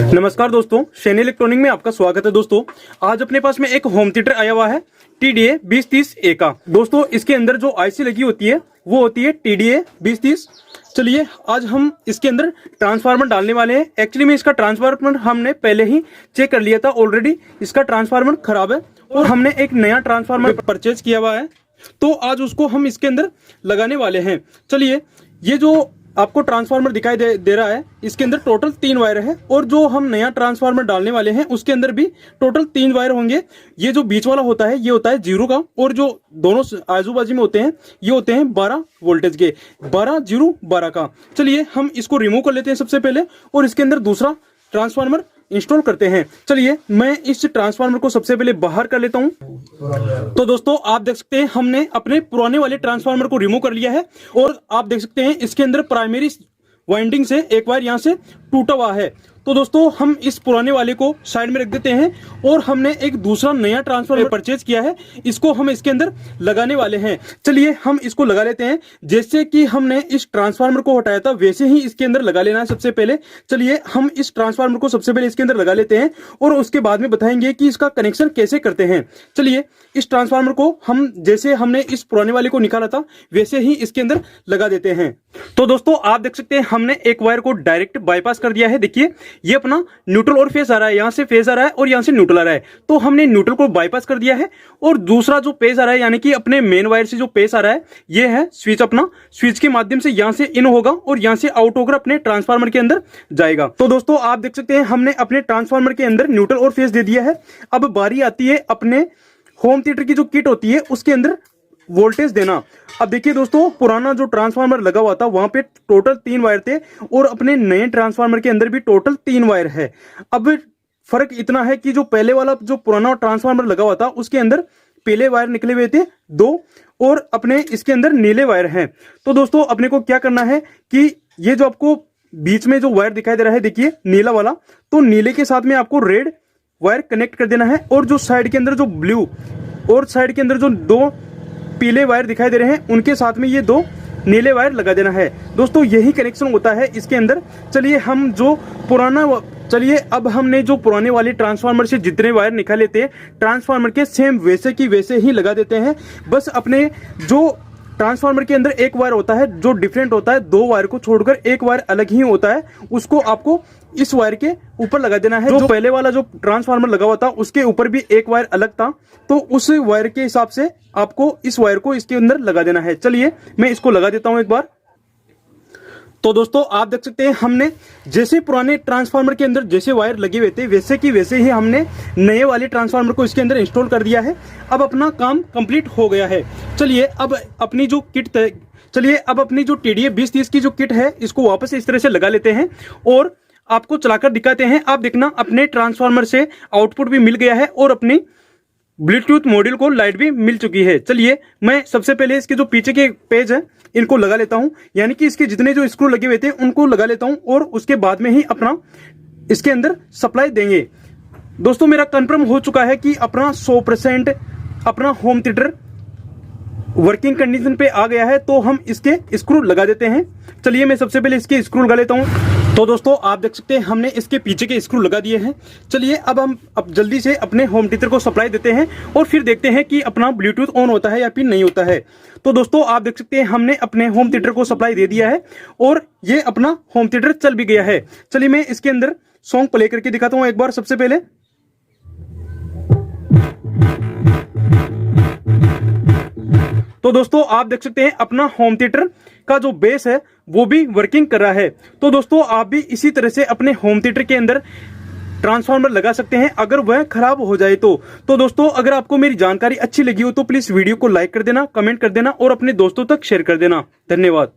नमस्कार दोस्तों, शैनी इलेक्ट्रॉनिक में आपका स्वागत है। दोस्तों आज अपने पास में एक होम थिएटर आया हुआ है TDA 2030A का। दोस्तों इसके अंदर जो आईसी लगी होती है वो होती है TDA 2030। चलिए आज हम इसके अंदर ट्रांसफार्मर डालने वाले हैं। एक्चुअली में इसका ट्रांसफार्मर हमने पहले ही चेक कर लिया था, ऑलरेडी इसका ट्रांसफार्मर खराब है और हमने एक नया ट्रांसफार्मर परचेज किया हुआ है, तो आज उसको हम इसके अंदर लगाने वाले हैं। चलिए ये जो आपको ट्रांसफार्मर दिखाई दे रहा है, इसके अंदर टोटल 3 वायर है और जो हम नया ट्रांसफार्मर डालने वाले हैं उसके अंदर भी टोटल 3 वायर होंगे। ये जो बीच वाला होता है ये होता है 0 का, और जो दोनों आजू बाजू में होते हैं ये होते हैं 12 वोल्टेज के, 12 0 12 का। चलिए हम इसको रिमूव कर लेते हैं सबसे पहले और इसके अंदर दूसरा ट्रांसफार्मर इंस्टॉल करते हैं। चलिए मैं इस ट्रांसफार्मर को सबसे पहले बाहर कर लेता हूं। तो दोस्तों आप देख सकते हैं हमने अपने पुराने वाले ट्रांसफार्मर को रिमूव कर लिया है और आप देख सकते हैं इसके अंदर प्राइमरी वाइंडिंग से एक वायर यहां से टूटा हुआ है। तो दोस्तों हम इस पुराने वाले को साइड में रख देते हैं और हमने एक दूसरा नया ट्रांसफार्मर परचेज किया है, इसको हम इसके अंदर लगाने वाले हैं। चलिए हम इसको लगा लेते हैं। जैसे कि हमने इस ट्रांसफार्मर को हटाया था वैसे ही इसके अंदर लगा लेना है सबसे पहले। चलिए हम इस ट्रांसफार्मर को सबसे पहले इसके अंदर लगा लेते हैं और उसके बाद में बताएंगे कि इसका कनेक्शन कैसे करते हैं। चलिए इस ट्रांसफार्मर को हम जैसे हमने इस पुराने वाले को निकाला था वैसे ही इसके अंदर लगा देते हैं। तो दोस्तों आप देख सकते हैं हमने एक वायर को डायरेक्ट बाईपास कर दिया है। देखिए ये अपना न्यूट्रल और फेज आ रहा है, यहां से फेज आ रहा है और यहां से न्यूट्रल आ रहा है, तो हमने न्यूट्रल को बाईपास कर दिया है। और दूसरा जो पेज आ रहा है यानी कि अपने मेन वायर से जो पेज आ रहा है ये है स्विच, अपना स्विच के माध्यम से यहां से इन होगा और यहां से आउट होकर अपने ट्रांसफार्मर के अंदर जाएगा। तो दोस्तों आप देख सकते हैं हमने अपने ट्रांसफार्मर के अंदर न्यूट्रल और फेज दे दिया है। अब बारी आती है अपने होम थिएटर की जो किट होती है उसके अंदर वोल्टेज देना। अब देखिए दोस्तों पुराना जो ट्रांसफार्मर लगा हुआ था वहां पे टोटल 3 वायर थे और अपने नए ट्रांसफार्मर के अंदर भी टोटल 3 वायर है। अब फर्क इतना है कि जो पहले वाला जो पुराना ट्रांसफार्मर लगा हुआ था उसके अंदर पीले वायर निकले हुए थे 2 और अपने इसके अंदर नीले वायर हैं। तो दोस्तों अपने को क्या करना है कि ये जो आपको बीच में जो वायर दिखाई दे रहा है देखिए नीला वाला, तो नीले के साथ में आपको रेड वायर कनेक्ट कर देना है और जो साइड के अंदर जो ब्लू और साइड के अंदर जो 2 पीले वायर दिखाई दे रहे हैं उनके साथ में ये 2 नीले वायर लगा देना है। दोस्तों यही कनेक्शन होता है इसके अंदर। चलिए हम जो अब हमने जो पुराने वाले ट्रांसफार्मर से जितने वायर निकाले थे ट्रांसफार्मर के सेम वैसे की वैसे ही लगा देते हैं। बस अपने जो ट्रांसफार्मर के अंदर एक वायर होता है जो डिफरेंट होता है, 2 वायर को छोड़कर एक वायर अलग ही होता है, उसको आपको इस वायर के ऊपर लगा देना है। जो पहले वाला जो ट्रांसफार्मर लगा हुआ था उसके ऊपर भी एक वायर अलग था, तो उस वायर के हिसाब से आपको इस वायर को इसके अंदर लगा देना है। चलिए मैं इसको लगा देता हूं एक बार। तो दोस्तों आप देख सकते हैं हमने जैसे पुराने ट्रांसफार्मर के अंदर जैसे वायर लगे हुए थे वैसे की वैसे ही हमने नए वाले ट्रांसफार्मर को इसके अंदर इंस्टॉल कर दिया है। अब अपना काम कंप्लीट हो गया है। चलिए अब अपनी जो TDA 2030 की जो किट है इसको वापस इस तरह से लगा लेते हैं और आपको चलाकर दिखाते हैं। आप देखना अपने ट्रांसफार्मर से आउटपुट भी मिल गया है और अपनी ब्लूटूथ मॉड्यूल को लाइट भी मिल चुकी है। चलिए मैं सबसे पहले इसके जो पीछे के पेज है इनको लगा लेता हूं, यानी कि इसके जितने जो स्क्रू लगे हुए थे उनको लगा लेता हूं और उसके बाद में ही अपना इसके अंदर सप्लाई देंगे। दोस्तों मेरा कंफर्म हो चुका है कि अपना 100% अपना होम थिएटर वर्किंग कंडीशन पे आ गया है, तो हम इसके स्क्रू लगा देते हैं। चलिए मैं सबसे पहले इसके स्क्रू लगा लेता हूं। तो दोस्तों आप देख सकते हैं हमने इसके पीछे के स्क्रू लगा दिए हैं। चलिए अब हम जल्दी से अपने होम थिएटर को सप्लाई देते हैं और फिर देखते हैं कि अपना ब्लूटूथ ऑन होता है या फिर नहीं होता है। तो दोस्तों आप देख सकते हैं हमने अपने होम थिएटर को सप्लाई दे दिया है और ये अपना होम थिएटर चल भी गया है। चलिए मैं इसके अंदर सॉन्ग प्ले करके दिखाता हूं एक बार। सबसे पहले तो दोस्तों आप देख सकते हैं अपना होम थिएटर का जो बेस है वो भी वर्किंग कर रहा है। तो दोस्तों आप भी इसी तरह से अपने होम थिएटर के अंदर ट्रांसफार्मर लगा सकते हैं अगर वह खराब हो जाए तो। दोस्तों अगर आपको मेरी जानकारी अच्छी लगी हो तो प्लीज वीडियो को लाइक कर देना, कमेंट कर देना और अपने दोस्तों तक शेयर कर देना। धन्यवाद।